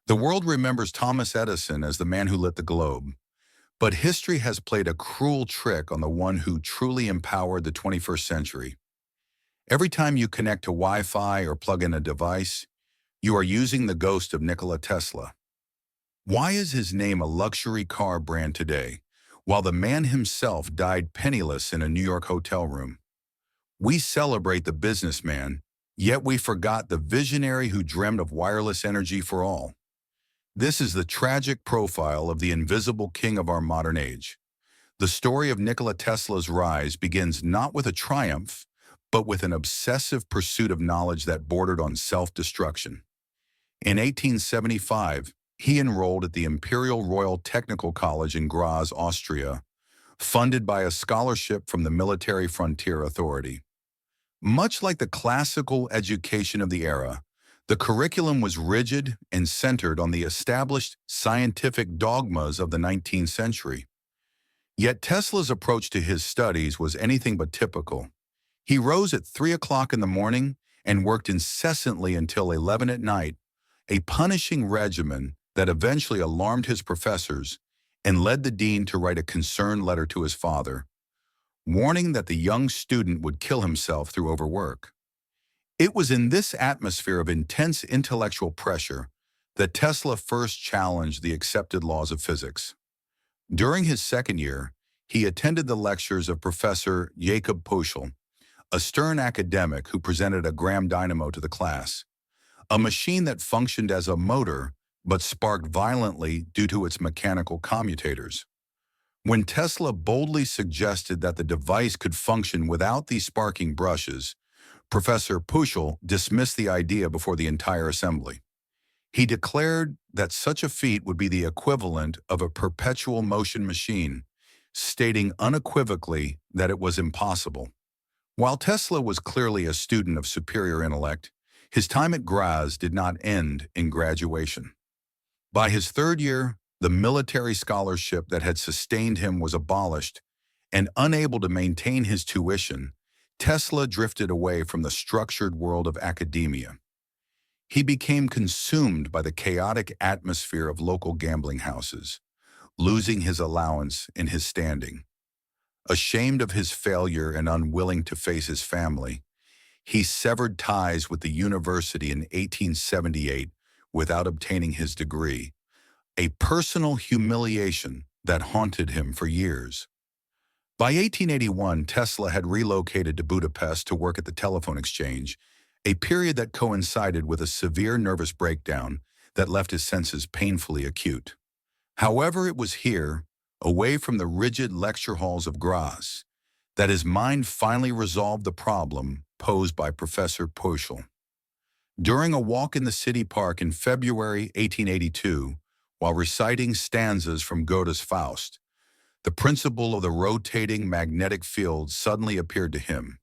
The world remembers Thomas Edison as the man who lit the globe, but history has played a cruel trick on the one who truly empowered the 21st century. Every time you connect to Wi-Fi or plug in a device, you are using the ghost of Nikola Tesla. Why is his name a luxury car brand today, while the man himself died penniless in a New York hotel room? We celebrate the businessman, yet we forgot the visionary who dreamed of wireless energy for all. This is the tragic profile of the invisible king of our modern age. The story of Nikola Tesla's rise begins not with a triumph, but with an obsessive pursuit of knowledge that bordered on self-destruction. In 1875, he enrolled at the Imperial Royal Technical College in Graz, Austria, funded by a scholarship from the Military Frontier Authority. Much like the classical education of the era, the curriculum was rigid and centered on the established scientific dogmas of the 19th century. Yet Tesla's approach to his studies was anything but typical. He rose at 3 o'clock in the morning and worked incessantly until 11 at night, a punishing regimen that eventually alarmed his professors and led the dean to write a concerned letter to his father, warning that the young student would kill himself through overwork. It was in this atmosphere of intense intellectual pressure that Tesla first challenged the accepted laws of physics. During his second year, he attended the lectures of Professor Jakob Pöschl, a stern academic who presented a Graham dynamo to the class, a machine that functioned as a motor but sparked violently due to its mechanical commutators. When Tesla boldly suggested that the device could function without these sparking brushes, Professor Pöschl dismissed the idea before the entire assembly. He declared that such a feat would be the equivalent of a perpetual motion machine, stating unequivocally that it was impossible. While Tesla was clearly a student of superior intellect, his time at Graz did not end in graduation. By his third year, the military scholarship that had sustained him was abolished, and unable to maintain his tuition, Tesla drifted away from the structured world of academia. He became consumed by the chaotic atmosphere of local gambling houses, losing his allowance and his standing. Ashamed of his failure and unwilling to face his family, he severed ties with the university in 1878 without obtaining his degree, a personal humiliation that haunted him for years. By 1881, Tesla had relocated to Budapest to work at the telephone exchange, a period that coincided with a severe nervous breakdown that left his senses painfully acute. However, it was here, away from the rigid lecture halls of Graz, that his mind finally resolved the problem posed by Professor Pöschl. During a walk in the city park in February 1882, while reciting stanzas from Goethe's Faust, the principle of the rotating magnetic field suddenly appeared to him.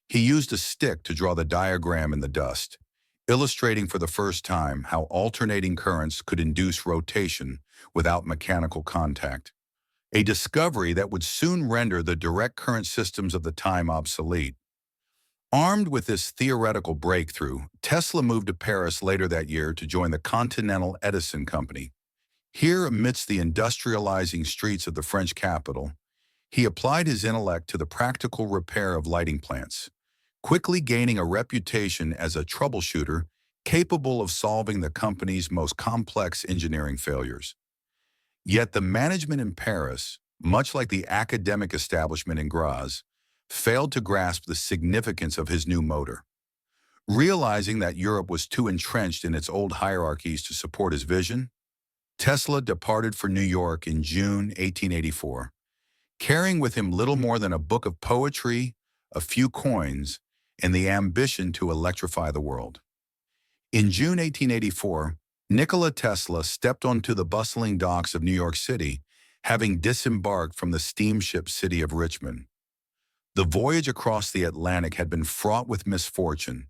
He used a stick to draw the diagram in the dust, illustrating for the first time how alternating currents could induce rotation without mechanical contact, a discovery that would soon render the direct current systems of the time obsolete. Armed with this theoretical breakthrough, Tesla moved to Paris later that year to join the Continental Edison Company. Here, amidst the industrializing streets of the French capital, he applied his intellect to the practical repair of lighting plants, quickly gaining a reputation as a troubleshooter capable of solving the company's most complex engineering failures. Yet the management in Paris, much like the academic establishment in Graz, failed to grasp the significance of his new motor. Realizing that Europe was too entrenched in its old hierarchies to support his vision, Tesla departed for New York in June 1884, carrying with him little more than a book of poetry, a few coins, and the ambition to electrify the world. In June 1884, Nikola Tesla stepped onto the bustling docks of New York City, having disembarked from the steamship city of Richmond. The voyage across the Atlantic had been fraught with misfortune,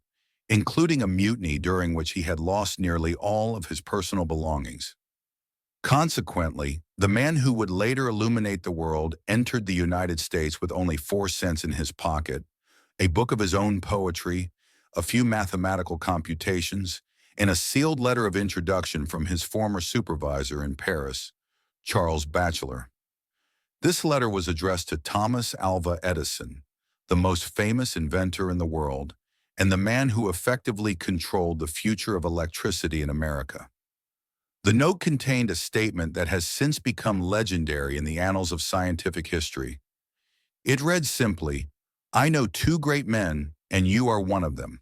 including a mutiny during which he had lost nearly all of his personal belongings. Consequently, the man who would later illuminate the world entered the United States with only 4 cents in his pocket, a book of his own poetry, a few mathematical computations, and a sealed letter of introduction from his former supervisor in Paris, Charles Batchelor. This letter was addressed to Thomas Alva Edison, the most famous inventor in the world, and the man who effectively controlled the future of electricity in America. The note contained a statement that has since become legendary in the annals of scientific history. It read simply, "I know two great men, and you are one of them.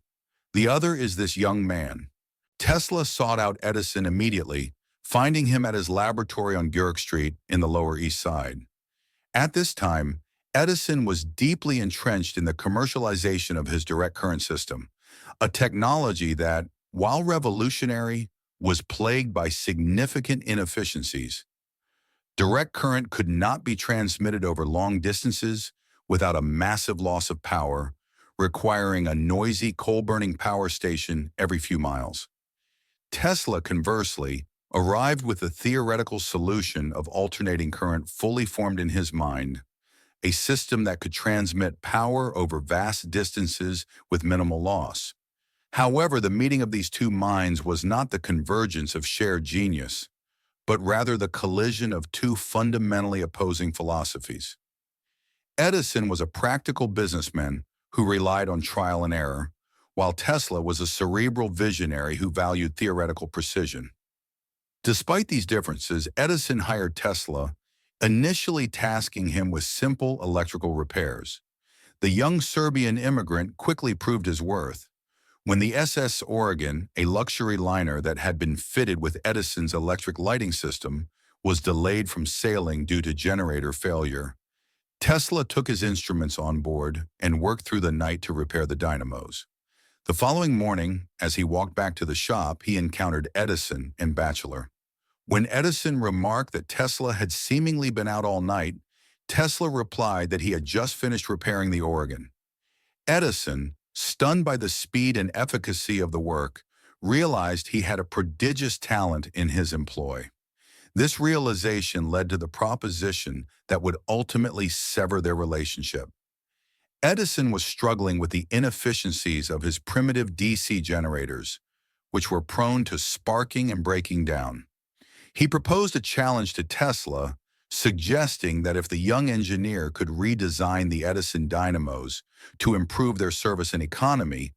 The other is this young man." Tesla sought out Edison immediately, finding him at his laboratory on Guerck Street in the Lower East Side. At this time, Edison was deeply entrenched in the commercialization of his direct current system, a technology that, while revolutionary, was plagued by significant inefficiencies. Direct current could not be transmitted over long distances without a massive loss of power, requiring a noisy coal-burning power station every few miles. Tesla, conversely, arrived with a theoretical solution of alternating current fully formed in his mind, a system that could transmit power over vast distances with minimal loss. However, the meeting of these two minds was not the convergence of shared genius, but rather the collision of two fundamentally opposing philosophies. Edison was a practical businessman who relied on trial and error, while Tesla was a cerebral visionary who valued theoretical precision. Despite these differences, Edison hired Tesla, initially tasking him with simple electrical repairs. The young Serbian immigrant quickly proved his worth. When the SS Oregon, a luxury liner that had been fitted with Edison's electric lighting system, was delayed from sailing due to generator failure, Tesla took his instruments on board and worked through the night to repair the dynamos. The following morning, as he walked back to the shop, he encountered Edison and Batchelor. When Edison remarked that Tesla had seemingly been out all night, Tesla replied that he had just finished repairing the Oregon. Edison, stunned by the speed and efficacy of the work, realized he had a prodigious talent in his employ. This realization led to the proposition that would ultimately sever their relationship. Edison was struggling with the inefficiencies of his primitive DC generators, which were prone to sparking and breaking down. He proposed a challenge to Tesla, suggesting that if the young engineer could redesign the Edison dynamos to improve their service and economy,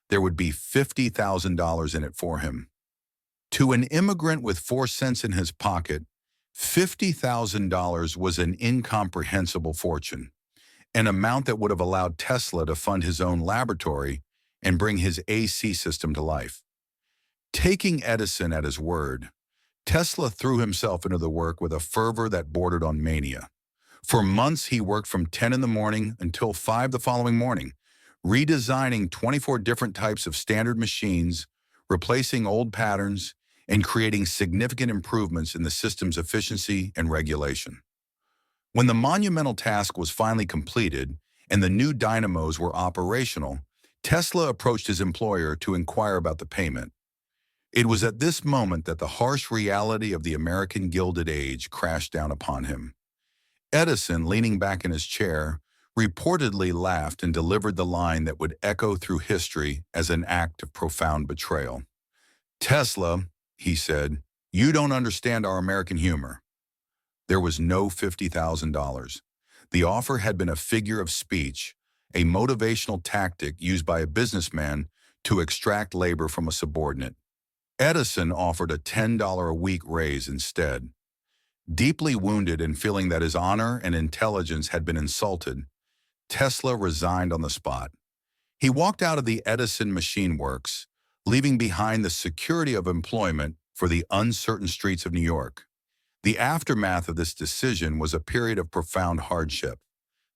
there would be $50,000 in it for him. To an immigrant with 4 cents in his pocket, $50,000 was an incomprehensible fortune, an amount that would have allowed Tesla to fund his own laboratory and bring his AC system to life. Taking Edison at his word, Tesla threw himself into the work with a fervor that bordered on mania. For months, he worked from 10 in the morning until 5 the following morning, redesigning 24 different types of standard machines, replacing old patterns, and creating significant improvements in the system's efficiency and regulation. When the monumental task was finally completed and the new dynamos were operational, Tesla approached his employer to inquire about the payment. It was at this moment that the harsh reality of the American Gilded Age crashed down upon him. Edison, leaning back in his chair, reportedly laughed and delivered the line that would echo through history as an act of profound betrayal. "Tesla," he said, "you don't understand our American humor." There was no $50,000. The offer had been a figure of speech, a motivational tactic used by a businessman to extract labor from a subordinate. Edison offered a $10 a week raise instead. Deeply wounded and feeling that his honor and intelligence had been insulted, Tesla resigned on the spot. He walked out of the Edison Machine Works, leaving behind the security of employment for the uncertain streets of New York. The aftermath of this decision was a period of profound hardship.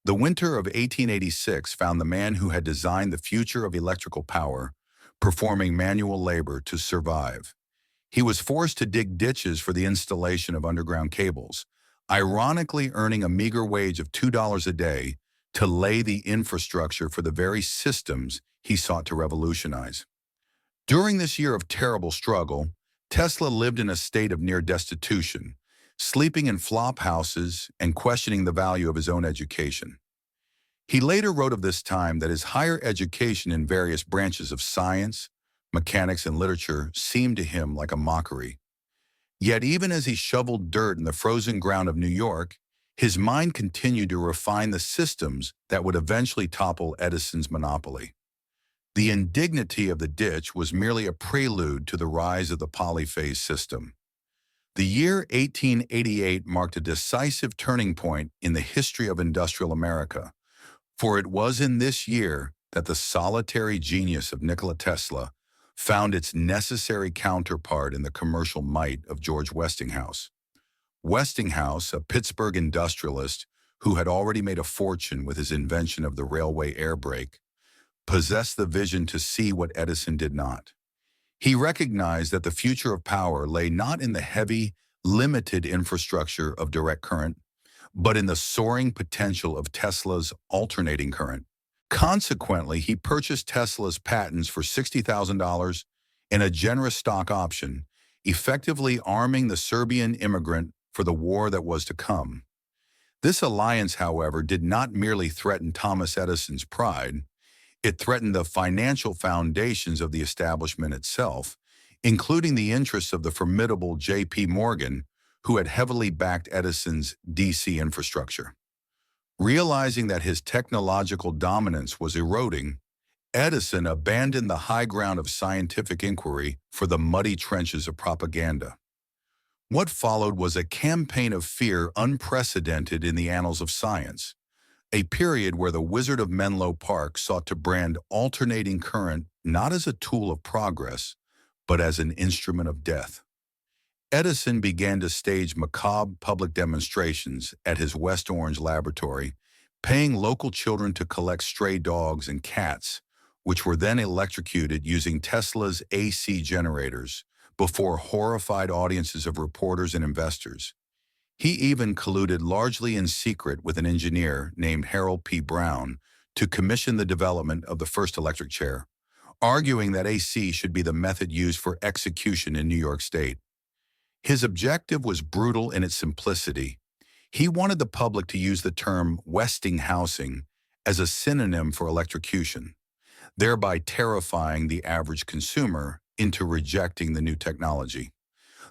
The winter of 1886 found the man who had designed the future of electrical power performing manual labor to survive. He was forced to dig ditches for the installation of underground cables, ironically earning a meager wage of $2 a day to lay the infrastructure for the very systems he sought to revolutionize. During this year of terrible struggle, Tesla lived in a state of near destitution, sleeping in flop houses and questioning the value of his own education. He later wrote of this time that his higher education in various branches of science, mechanics, and literature seemed to him like a mockery. Yet even as he shoveled dirt in the frozen ground of New York, his mind continued to refine the systems that would eventually topple Edison's monopoly. The indignity of the ditch was merely a prelude to the rise of the polyphase system. The year 1888 marked a decisive turning point in the history of industrial America, for it was in this year that the solitary genius of Nikola Tesla found its necessary counterpart in the commercial might of George Westinghouse. Westinghouse, a Pittsburgh industrialist who had already made a fortune with his invention of the railway air brake, possessed the vision to see what Edison did not. He recognized that the future of power lay not in the heavy, limited infrastructure of direct current, but in the soaring potential of Tesla's alternating current. Consequently, he purchased Tesla's patents for $60,000 and a generous stock option, effectively arming the Serbian immigrant for the war that was to come. This alliance, however, did not merely threaten Thomas Edison's pride. It threatened the financial foundations of the establishment itself, including the interests of the formidable J.P. Morgan, who had heavily backed Edison's DC infrastructure. Realizing that his technological dominance was eroding, Edison abandoned the high ground of scientific inquiry for the muddy trenches of propaganda. What followed was a campaign of fear unprecedented in the annals of science, a period where the Wizard of Menlo Park sought to brand alternating current not as a tool of progress, but as an instrument of death. Edison began to stage macabre public demonstrations at his West Orange laboratory, paying local children to collect stray dogs and cats, which were then electrocuted using Tesla's AC generators before horrified audiences of reporters and investors. He even colluded largely in secret with an engineer named Harold P. Brown to commission the development of the first electric chair, arguing that AC should be the method used for execution in New York State. His objective was brutal in its simplicity. He wanted the public to use the term Westinghousing as a synonym for electrocution, thereby terrifying the average consumer into rejecting the new technology.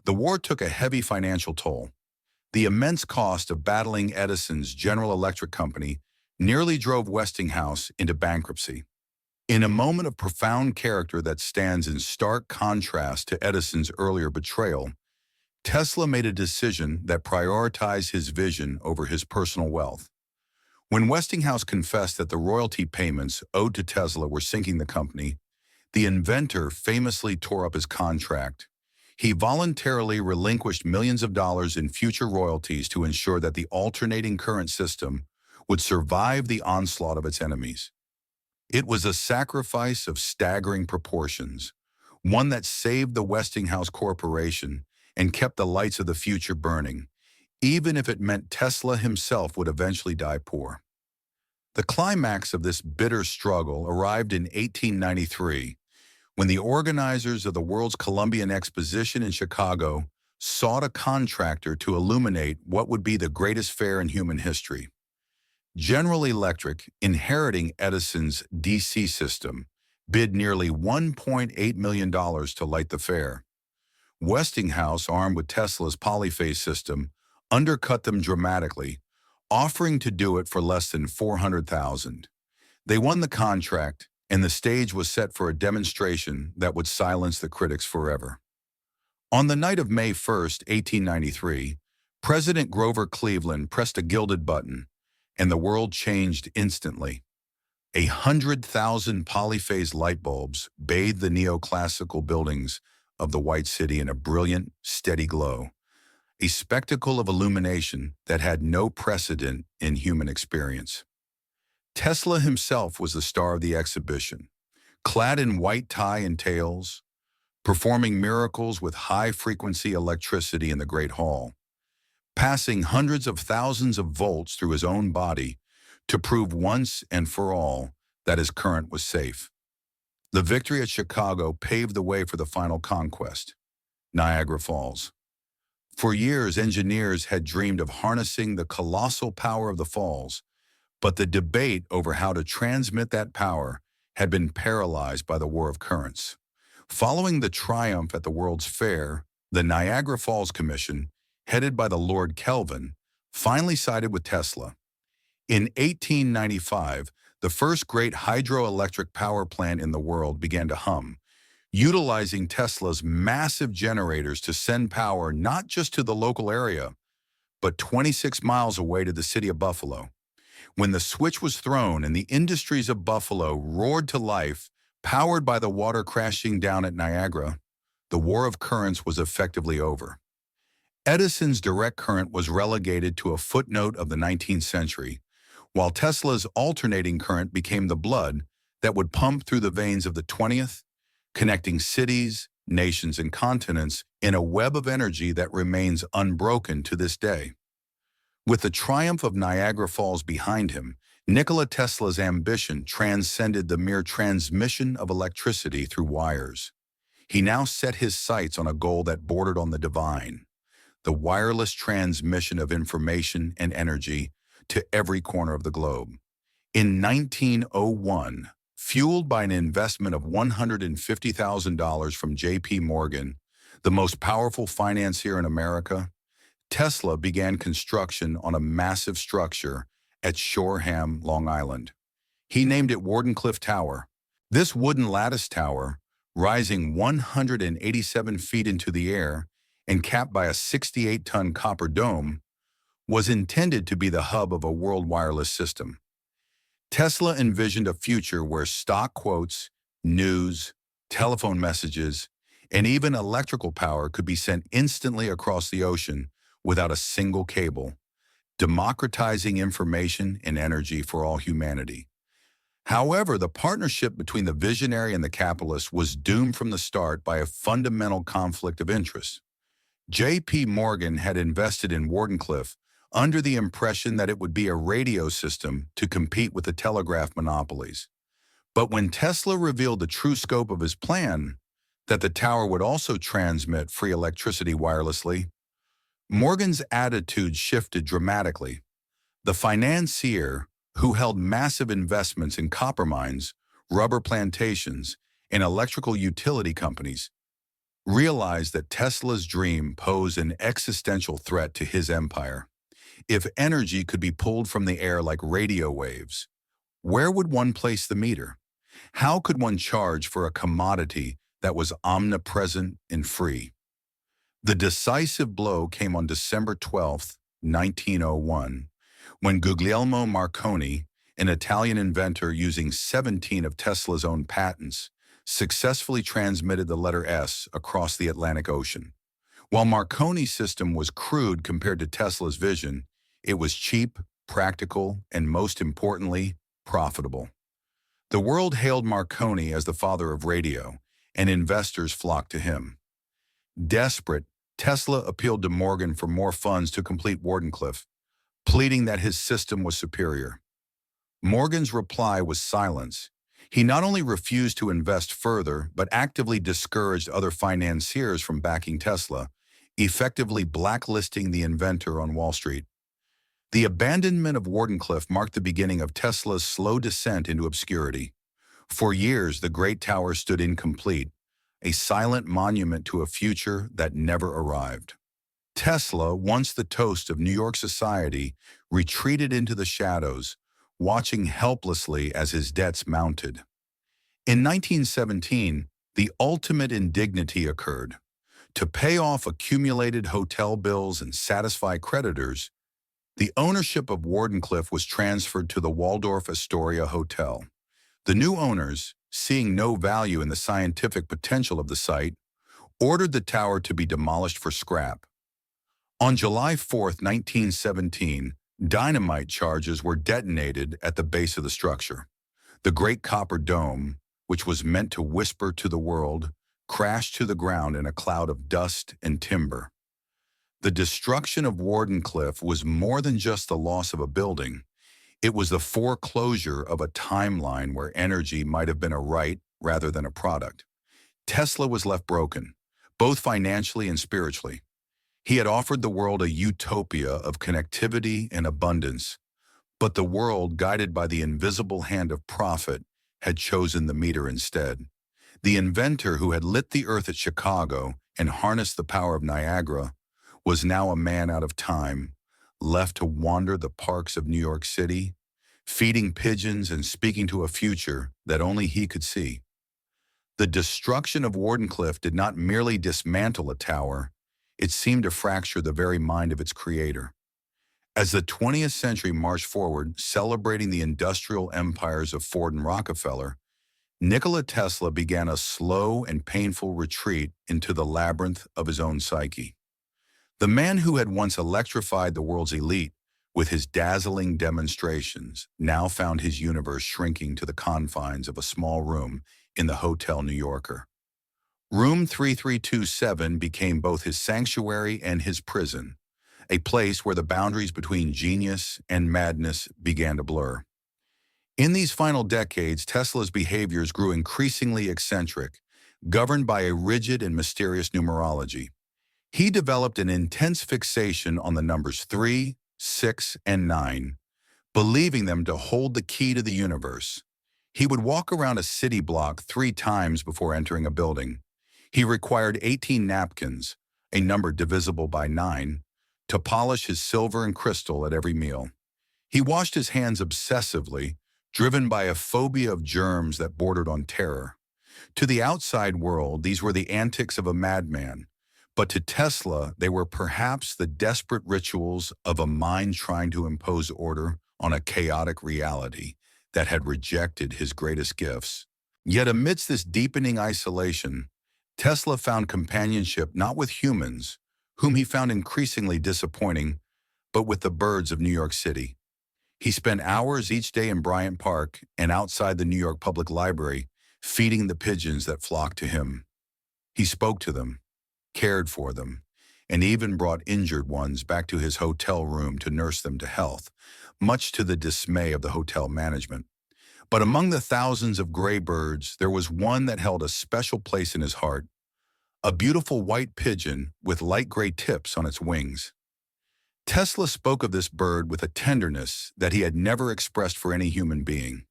The war took a heavy financial toll. The immense cost of battling Edison's General Electric Company nearly drove Westinghouse into bankruptcy. In a moment of profound character that stands in stark contrast to Edison's earlier betrayal, Tesla made a decision that prioritized his vision over his personal wealth. When Westinghouse confessed that the royalty payments owed to Tesla were sinking the company, the inventor famously tore up his contract. He voluntarily relinquished millions of dollars in future royalties to ensure that the alternating current system would survive the onslaught of its enemies. It was a sacrifice of staggering proportions, one that saved the Westinghouse Corporation and kept the lights of the future burning, even if it meant Tesla himself would eventually die poor. The climax of this bitter struggle arrived in 1893, when the organizers of the World's Columbian Exposition in Chicago sought a contractor to illuminate what would be the greatest fair in human history. General Electric, inheriting Edison's DC system, bid nearly $1.8 million to light the fair. Westinghouse, armed with Tesla's polyphase system, undercut them dramatically, offering to do it for less than $400,000. They won the contract, and the stage was set for a demonstration that would silence the critics forever. On the night of May 1, 1893, President Grover Cleveland pressed a gilded button, and the world changed instantly. 100,000 polyphase light bulbs bathed the neoclassical buildings of the White City in a brilliant, steady glow, a spectacle of illumination that had no precedent in human experience. Tesla himself was the star of the exhibition, clad in white tie and tails, performing miracles with high-frequency electricity in the Great Hall, passing hundreds of thousands of volts through his own body to prove once and for all that his current was safe. The victory at Chicago paved the way for the final conquest, Niagara Falls. For years, engineers had dreamed of harnessing the colossal power of the falls, but the debate over how to transmit that power had been paralyzed by the war of currents. Following the triumph at the World's Fair, the Niagara Falls Commission, headed by the Lord Kelvin, finally sided with Tesla. In 1895, the first great hydroelectric power plant in the world began to hum, utilizing Tesla's massive generators to send power not just to the local area, but 26 miles away to the city of Buffalo. When the switch was thrown and the industries of Buffalo roared to life, powered by the water crashing down at Niagara, the war of currents was effectively over. Edison's direct current was relegated to a footnote of the 19th century, while Tesla's alternating current became the blood that would pump through the veins of the 20th, connecting cities, nations, and continents in a web of energy that remains unbroken to this day. With the triumph of Niagara Falls behind him, Nikola Tesla's ambition transcended the mere transmission of electricity through wires. He now set his sights on a goal that bordered on the divine: the wireless transmission of information and energy to every corner of the globe. In 1901, fueled by an investment of $150,000 from J.P. Morgan, the most powerful financier in America, Tesla began construction on a massive structure at Shoreham, Long Island. He named it Wardenclyffe Tower. This wooden lattice tower, rising 187 feet into the air and capped by a 68-ton copper dome, was intended to be the hub of a world wireless system. Tesla envisioned a future where stock quotes, news, telephone messages, and even electrical power could be sent instantly across the ocean without a single cable, democratizing information and energy for all humanity. However, the partnership between the visionary and the capitalist was doomed from the start by a fundamental conflict of interest. J.P. Morgan had invested in Wardenclyffe under the impression that it would be a radio system to compete with the telegraph monopolies. But when Tesla revealed the true scope of his plan, that the tower would also transmit free electricity wirelessly, Morgan's attitude shifted dramatically. The financier, who held massive investments in copper mines, rubber plantations, and electrical utility companies, realized that Tesla's dream posed an existential threat to his empire. If energy could be pulled from the air like radio waves, where would one place the meter? How could one charge for a commodity that was omnipresent and free? The decisive blow came on December 12, 1901, when Guglielmo Marconi, an Italian inventor using 17 of Tesla's own patents, successfully transmitted the letter S across the Atlantic Ocean. While Marconi's system was crude compared to Tesla's vision, it was cheap, practical, and most importantly, profitable. The world hailed Marconi as the father of radio, and investors flocked to him. Desperate, Tesla appealed to Morgan for more funds to complete Wardenclyffe, pleading that his system was superior. Morgan's reply was silence. He not only refused to invest further, but actively discouraged other financiers from backing Tesla, effectively blacklisting the inventor on Wall Street. The abandonment of Wardenclyffe marked the beginning of Tesla's slow descent into obscurity. For years, the great tower stood incomplete, a silent monument to a future that never arrived. Tesla, once the toast of New York society, retreated into the shadows, watching helplessly as his debts mounted. In 1917, the ultimate indignity occurred. To pay off accumulated hotel bills and satisfy creditors, the ownership of Wardenclyffe was transferred to the Waldorf Astoria Hotel. The new owners, seeing no value in the scientific potential of the site, ordered the tower to be demolished for scrap. On July 4, 1917, dynamite charges were detonated at the base of the structure. The great copper dome, which was meant to whisper to the world, crashed to the ground in a cloud of dust and timber. The destruction of Wardenclyffe was more than just the loss of a building. It was the foreclosure of a timeline where energy might have been a right rather than a product. Tesla was left broken, both financially and spiritually. He had offered the world a utopia of connectivity and abundance, but the world, guided by the invisible hand of profit, had chosen the meter instead. The inventor who had lit the earth at Chicago and harnessed the power of Niagara was now a man out of time, left to wander the parks of New York City, feeding pigeons and speaking to a future that only he could see. The destruction of Wardenclyffe did not merely dismantle a tower, it seemed to fracture the very mind of its creator. As the 20th century marched forward, celebrating the industrial empires of Ford and Rockefeller, Nikola Tesla began a slow and painful retreat into the labyrinth of his own psyche. The man who had once electrified the world's elite with his dazzling demonstrations now found his universe shrinking to the confines of a small room in the Hotel New Yorker. Room 3327 became both his sanctuary and his prison, a place where the boundaries between genius and madness began to blur. In these final decades, Tesla's behaviors grew increasingly eccentric, governed by a rigid and mysterious numerology. He developed an intense fixation on the numbers 3, 6, and 9, believing them to hold the key to the universe. He would walk around a city block 3 times before entering a building. He required 18 napkins, a number divisible by 9, to polish his silver and crystal at every meal. He washed his hands obsessively, driven by a phobia of germs that bordered on terror. To the outside world, these were the antics of a madman, but to Tesla, they were perhaps the desperate rituals of a mind trying to impose order on a chaotic reality that had rejected his greatest gifts. Yet amidst this deepening isolation, Tesla found companionship not with humans, whom he found increasingly disappointing, but with the birds of New York City. He spent hours each day in Bryant Park and outside the New York Public Library, feeding the pigeons that flocked to him. He spoke to them, cared for them, and even brought injured ones back to his hotel room to nurse them to health, much to the dismay of the hotel management. But among the thousands of gray birds, there was one that held a special place in his heart, a beautiful white pigeon with light gray tips on its wings. Tesla spoke of this bird with a tenderness that he had never expressed for any human being.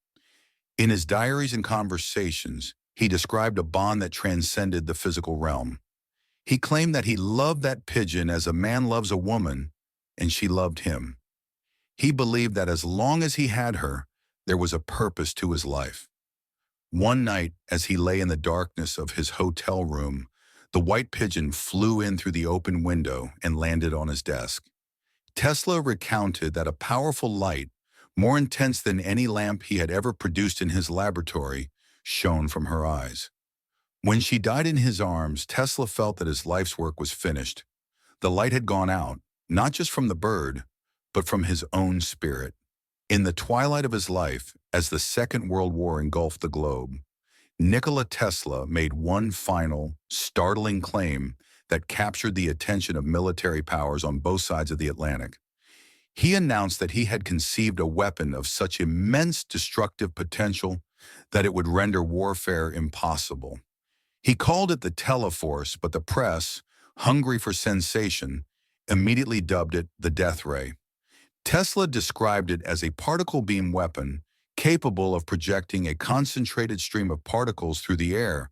In his diaries and conversations, he described a bond that transcended the physical realm. He claimed that he loved that pigeon as a man loves a woman, and she loved him. He believed that as long as he had her, there was a purpose to his life. One night, as he lay in the darkness of his hotel room, the white pigeon flew in through the open window and landed on his desk. Tesla recounted that a powerful light, more intense than any lamp he had ever produced in his laboratory, shone from her eyes. When she died in his arms, Tesla felt that his life's work was finished. The light had gone out, not just from the bird, but from his own spirit. In the twilight of his life, as the Second World War engulfed the globe, Nikola Tesla made one final, startling claim that captured the attention of military powers on both sides of the Atlantic. He announced that he had conceived a weapon of such immense destructive potential that it would render warfare impossible. He called it the Teleforce, but the press, hungry for sensation, immediately dubbed it the Death Ray. Tesla described it as a particle beam weapon capable of projecting a concentrated stream of particles through the air,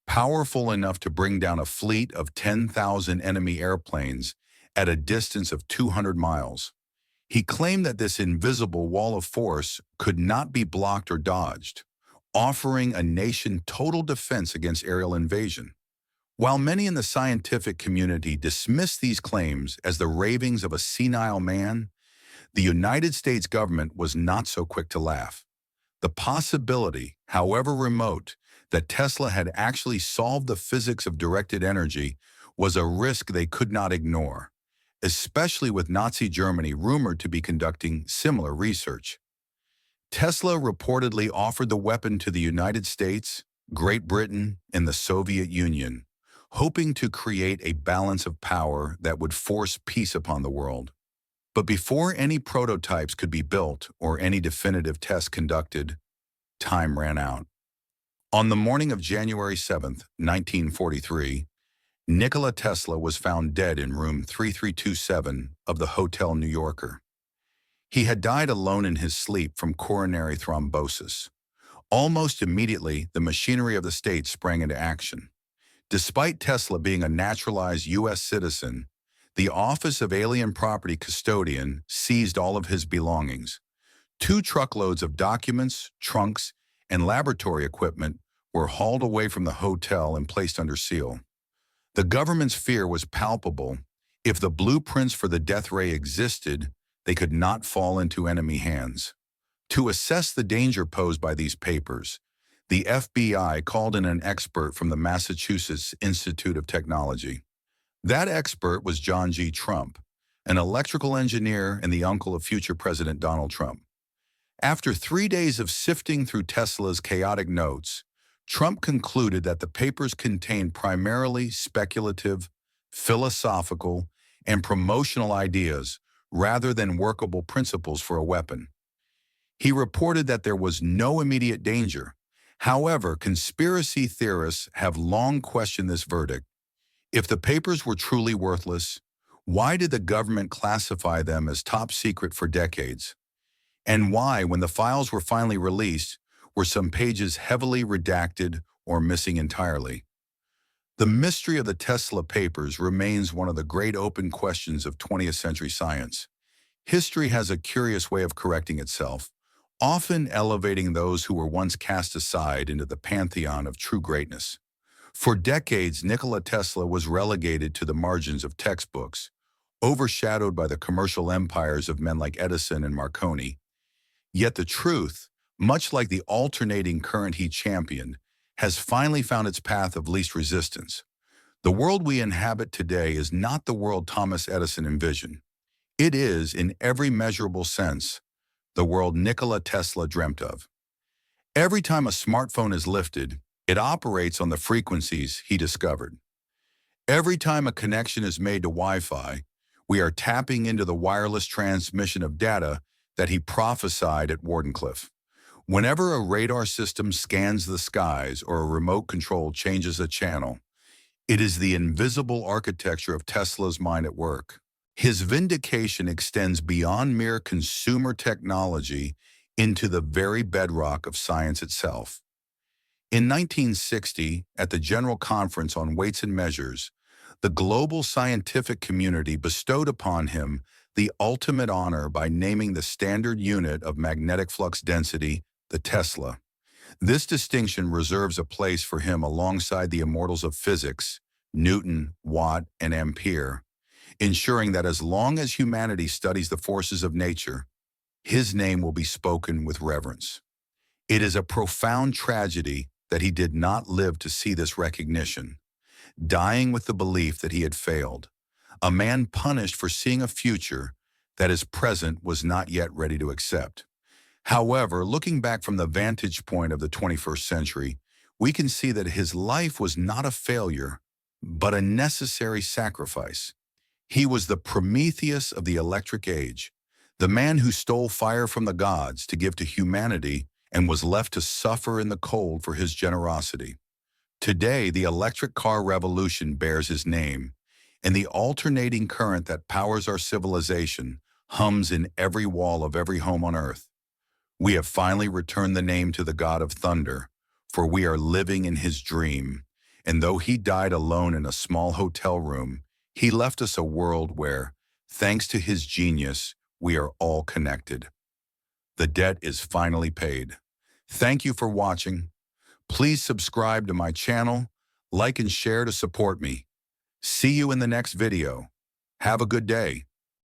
powerful enough to bring down a fleet of 10,000 enemy airplanes at a distance of 200 miles. He claimed that this invisible wall of force could not be blocked or dodged, offering a nation total defense against aerial invasion. While many in the scientific community dismissed these claims as the ravings of a senile man, the United States government was not so quick to laugh. The possibility, however remote, that Tesla had actually solved the physics of directed energy was a risk they could not ignore, especially with Nazi Germany rumored to be conducting similar research. Tesla reportedly offered the weapon to the United States, Great Britain, and the Soviet Union, hoping to create a balance of power that would force peace upon the world. But before any prototypes could be built or any definitive tests conducted, time ran out. On the morning of January 7, 1943, Nikola Tesla was found dead in room 3327 of the Hotel New Yorker. He had died alone in his sleep from coronary thrombosis. Almost immediately, the machinery of the state sprang into action. Despite Tesla being a naturalized U.S. citizen, the Office of Alien Property Custodian seized all of his belongings. 2 truckloads of documents, trunks, and laboratory equipment were hauled away from the hotel and placed under seal. The government's fear was palpable. If the blueprints for the death ray existed, they could not fall into enemy hands. To assess the danger posed by these papers, the FBI called in an expert from the Massachusetts Institute of Technology. That expert was John G. Trump, an electrical engineer and the uncle of future President Donald Trump. After 3 days of sifting through Tesla's chaotic notes, Trump concluded that the papers contained primarily speculative, philosophical, and promotional ideas rather than workable principles for a weapon. He reported that there was no immediate danger. However, conspiracy theorists have long questioned this verdict. If the papers were truly worthless, why did the government classify them as top secret for decades? And why, when the files were finally released, were some pages heavily redacted or missing entirely? The mystery of the Tesla papers remains one of the great open questions of 20th century science. History has a curious way of correcting itself, often elevating those who were once cast aside into the pantheon of true greatness. For decades, Nikola Tesla was relegated to the margins of textbooks, overshadowed by the commercial empires of men like Edison and Marconi. Yet the truth, much like the alternating current he championed, has finally found its path of least resistance. The world we inhabit today is not the world Thomas Edison envisioned. It is, in every measurable sense, the world Nikola Tesla dreamt of. Every time a smartphone is lifted, it operates on the frequencies he discovered. Every time a connection is made to Wi-Fi, we are tapping into the wireless transmission of data that he prophesied at Wardenclyffe. Whenever a radar system scans the skies or a remote control changes a channel, it is the invisible architecture of Tesla's mind at work. His vindication extends beyond mere consumer technology into the very bedrock of science itself. In 1960, at the General Conference on Weights and Measures, the global scientific community bestowed upon him the ultimate honor by naming the standard unit of magnetic flux density the Tesla. This distinction reserves a place for him alongside the immortals of physics, Newton, Watt, and Ampere, ensuring that as long as humanity studies the forces of nature, his name will be spoken with reverence. It is a profound tragedy that he did not live to see this recognition, dying with the belief that he had failed, a man punished for seeing a future that his present was not yet ready to accept. However, looking back from the vantage point of the 21st century, we can see that his life was not a failure, but a necessary sacrifice. He was the Prometheus of the electric age, the man who stole fire from the gods to give to humanity and was left to suffer in the cold for his generosity. Today, the electric car revolution bears his name, and the alternating current that powers our civilization hums in every wall of every home on earth. We have finally returned the name to the God of Thunder, for we are living in his dream, and though he died alone in a small hotel room, he left us a world where, thanks to his genius, we are all connected. The debt is finally paid. Thank you for watching. Please subscribe to my channel, like and share to support me. See you in the next video. Have a good day.